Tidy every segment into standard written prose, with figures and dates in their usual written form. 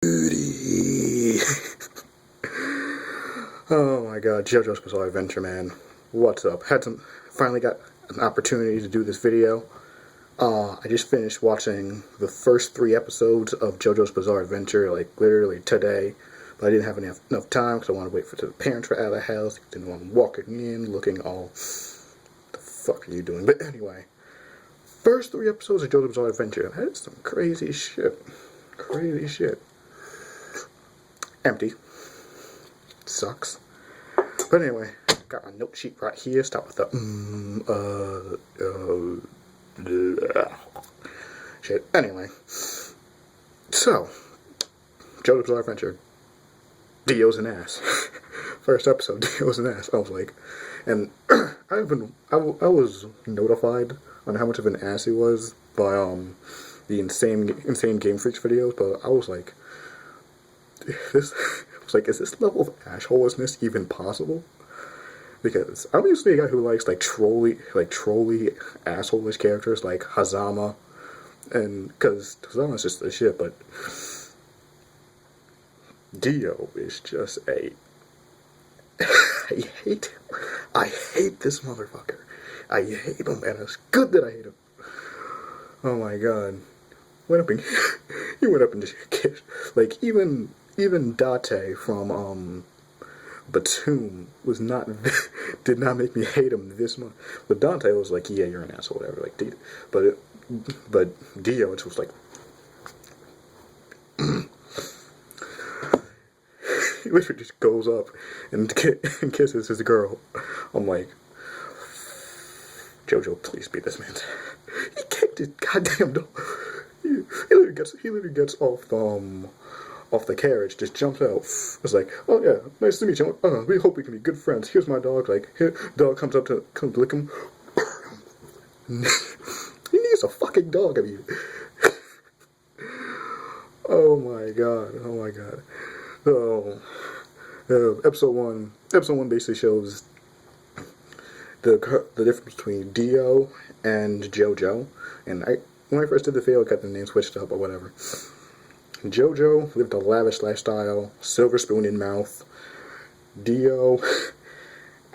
Beauty. Oh my god, Jojo's Bizarre Adventure, man. What's up? Finally got an opportunity to do this video. I just finished watching the first 3 episodes of Jojo's Bizarre Adventure, like, literally today. But I didn't have enough time because I wanted to wait for the parents were out of the house. Didn't want them walking in, looking all, the fuck are you doing? But anyway, first 3 episodes of Jojo's Bizarre Adventure. That is some crazy shit. Crazy shit. Empty. Sucks. But anyway, got my note sheet right here. Start with the shit. Anyway, so Jojo's Bizarre Adventure. Dio's an ass. First episode, Dio's an ass. I was like, and I was notified on how much of an ass he was by the insane Game Freaks videos, but I was like, is this level of assholishness even possible? Because I'm usually a guy who likes trolly assholish characters like Hazama, and because Hazama's just the shit, but Dio is just a I hate this motherfucker. I hate him, and it's good that I hate him. Oh my god. He went up and just kissed, even Date from Batum did not make me hate him this much. But Dante was like, yeah, you're an asshole, whatever. But Dio, it was like, he literally just goes up and kisses his girl. I'm like, Jojo, please be this man. He kicked his goddamn dog. He literally gets off the carriage, just jumps out. It's like, oh yeah, nice to meet you. We hope we can be good friends. Here's my dog. Here, dog comes to lick him. He needs a fucking dog. I mean, oh my god. So, episode one basically shows the difference between Dio and Jojo. And when I first did the video, I got the name switched up or whatever. Jojo lived a lavish lifestyle, silver spoon in mouth. Dio,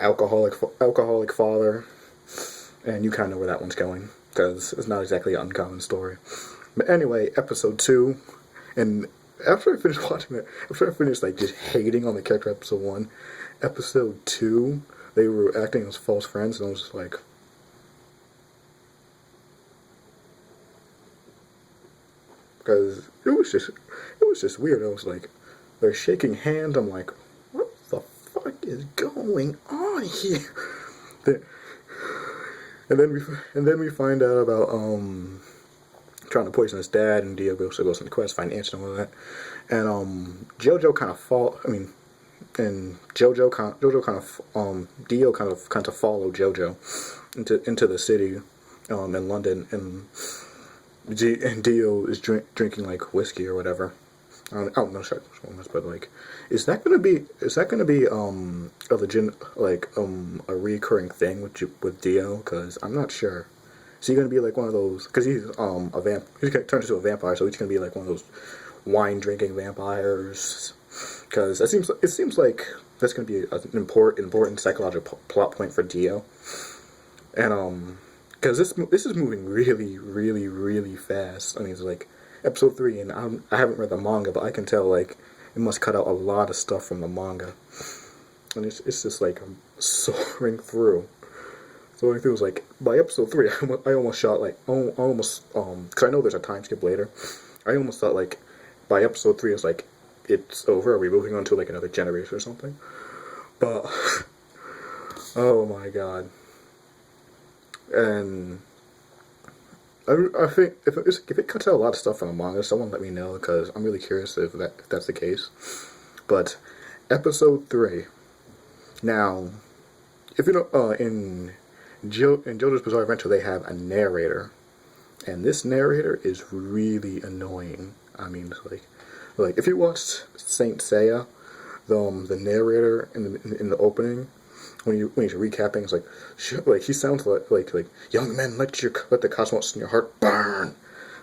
alcoholic father, and you kind of know where that one's going, because it's not exactly an uncommon story. But anyway, episode 2, and after I finished just hating on the character episode 1, episode 2, they were acting as false friends, and I was just like, because it was just weird. I was like, they're shaking hands. I'm like, what the fuck is going on here? And then we find out about trying to poison his dad, and Dio goes on the quest, find answers and all that. And Jojo kind of Dio kind of followed Jojo into the city in London, and Dio is drinking like whiskey or whatever. I don't know, but is that gonna be a recurring thing with Dio? Because I'm not sure. Is he gonna be like one of those? Because he's he's gonna turn into a vampire, so he's gonna be like one of those wine drinking vampires. Because it seems like that's gonna be an important psychological plot point for Dio, and because this is moving really, really, really fast. I mean, it's like episode 3, and I haven't read the manga, but I can tell it must cut out a lot of stuff from the manga, and it's just like I'm soaring through. Soaring through was like by episode 3, I almost shot because I know there's a time skip later. I almost thought by episode 3 it's like it's over. Are we moving on to another generation or something? But oh my god. And I think if it cuts out a lot of stuff from the manga, someone let me know, because I'm really curious if that's the case. But episode 3. Now, if you know, in Jojo's Bizarre Adventure, they have a narrator, and this narrator is really annoying. I mean, like if you watched Saint Seiya, the narrator in the opening, when he's recapping, it's like he sounds like young men, let the cosmos in your heart burn.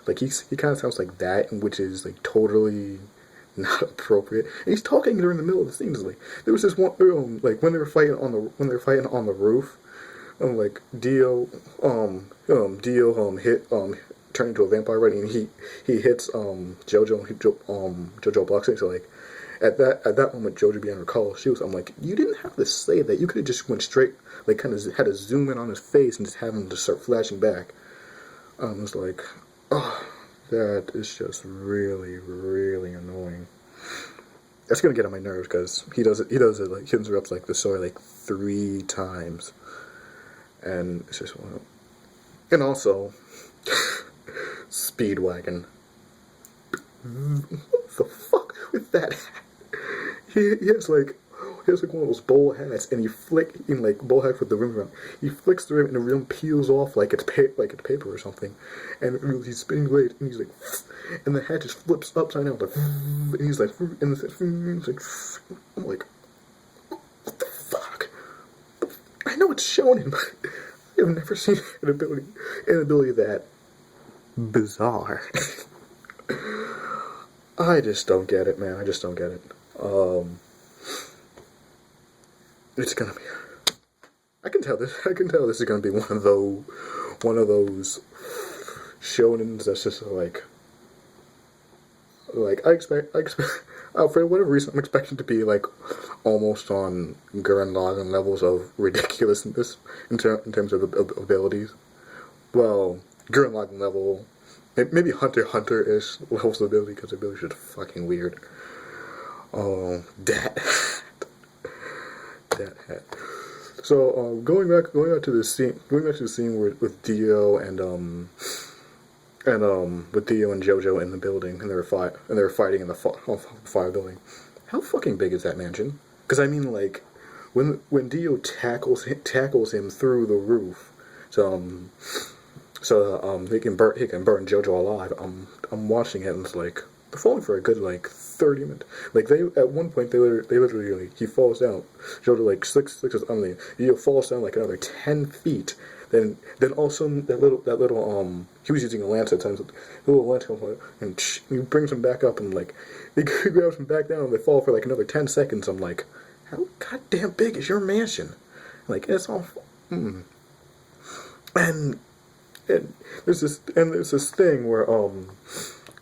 Like he kind of sounds like that, which is totally not appropriate. And he's talking during the middle of the scenes. Like there was this one, like when they were fighting on the roof, like Dio hit turned into a vampire, right? And he hits Jojo blocks it. So like at that moment, Jojo began to recall. I'm like, you didn't have to say that. You could have just went straight, like kind of had to zoom in on his face and just have him just start flashing back. I was like, oh, that is just really, really annoying. That's gonna get on my nerves because he does it like he interrupts like the story like 3 times, and it's just well, and also Speedwagon. What the fuck with that hat? He has like one of those bowl hats, and bowl hat with the rim around. He flicks the rim, and the rim peels off like it's paper or something. And he's spinning blade, and he's like, and the hat just flips upside down, like, and he's like, and he's like, I'm like, what the fuck? I know it's shonen, but I've never seen an ability that bizarre. I just don't get it, man. I just don't get it. It's gonna be. I can tell this is gonna be one of those shonens that's just like I expect. For whatever reason, I'm expecting to be like almost on Gurren Lagann levels of ridiculousness in terms of abilities. Well, Gurren Lagann level, maybe Hunter x Hunter-ish levels of ability because the ability is just fucking weird. Oh, that hat. So going back to the scene with Dio and with Dio and Jojo in the building, and they were fighting in the fire building. How fucking big is that mansion? Because I mean, like, when Dio tackles him through the roof, so he can burn Jojo alive. I'm watching it, and it's like they're falling for a good like 30 minutes. Like they at one point they literally like, he falls down. Jojo like slicks his underneath. Dio falls down like another 10 feet. Then all of a sudden that little he was using a lance at times. The little lance comes out and he brings him back up, and like he grabs him back down, and they fall for like another 10 seconds. I'm like, how goddamn big is your mansion? Like it's all. And there's this thing where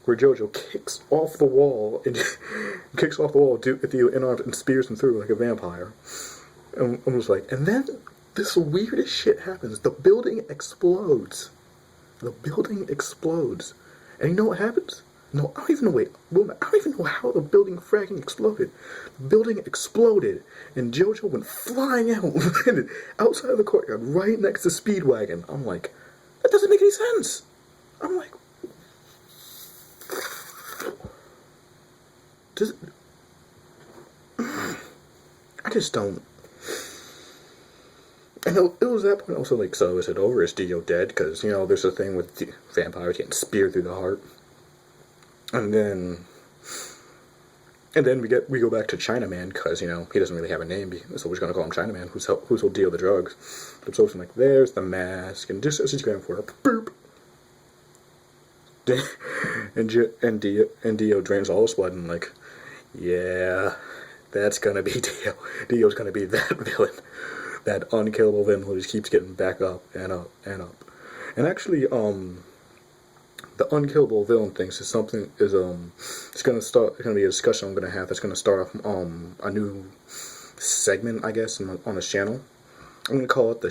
Jojo kicks off the wall and Dio in-arms and spears him through like a vampire. And I was like, and then this weirdest shit happens. The building explodes. And you know what happens? No, I don't even know. Wait, I don't even know how the building fracking exploded. The building exploded, and Jojo went flying out, outside of the courtyard, right next to Speedwagon. I'm like, that doesn't make any sense. I'm like, I just don't. And it was that point also like, so is it over? Is Dio dead? Because, you know, there's a thing with vampires getting speared through the heart. And then we go back to Chinaman, because, you know, he doesn't really have a name, so we're just going to call him Chinaman, who's sold Dio the drugs. But so I'm like, there's the mask, and just as he's going for it, boop. And Dio drains all his blood, and like, yeah, that's gonna be Dio. Dio's gonna be that villain. That unkillable villain who just keeps getting back up and up and up. And actually, the unkillable villain thing is it's gonna be a discussion I'm gonna have that's gonna start off a new segment, I guess, on this channel. I'm gonna call it the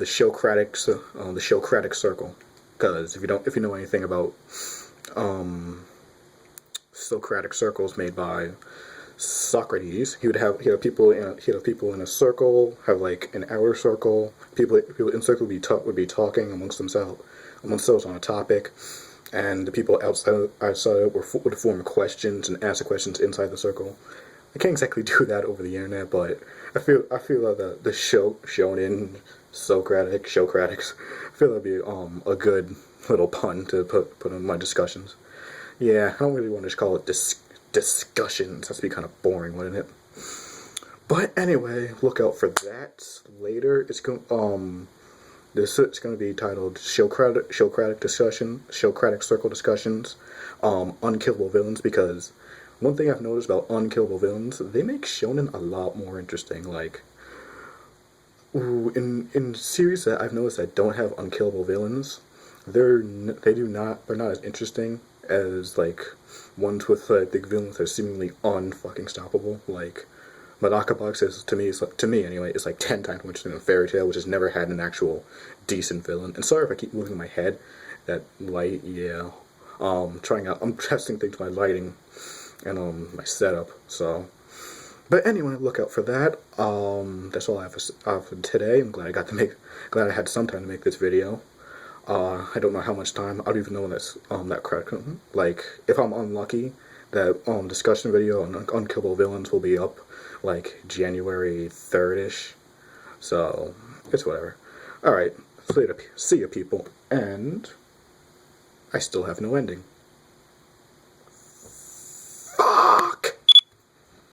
Shocratic Circle. Because if you know anything about Socratic circles made by Socrates, he would have people in a circle, have like an outer circle. People in circle would be talking amongst themselves on a topic, and the people outside would form questions and ask the questions inside the circle. I can't exactly do that over the internet, but I feel like the shonen Socratics, I feel that'd be a good little pun to put in my discussions. Yeah, I don't really want to just call it discussions. That's be kind of boring, wouldn't it? But anyway, look out for that later. It's This is going to be titled Showcratic Circle Discussions, Unkillable Villains, because one thing I've noticed about unkillable villains, they make shonen a lot more interesting. Like, in series that I've noticed that don't have unkillable villains, they're not as interesting as like ones with big villains that are seemingly unfucking stoppable. Like Madaka Box is to me anyway, is like 10 times more interesting than Fairy Tail, which has never had an actual decent villain. And sorry if I keep moving my head. That light, yeah. I'm testing things with my lighting and my setup. So, but anyway, look out for that. That's all I have for today. I'm glad I had some time to make this video. I don't know how much time. I don't even know when that credit. Like, if I'm unlucky, that discussion video on unkillable villains will be up like January 3rd-ish. So it's whatever. All right, see ya, people. And I still have no ending.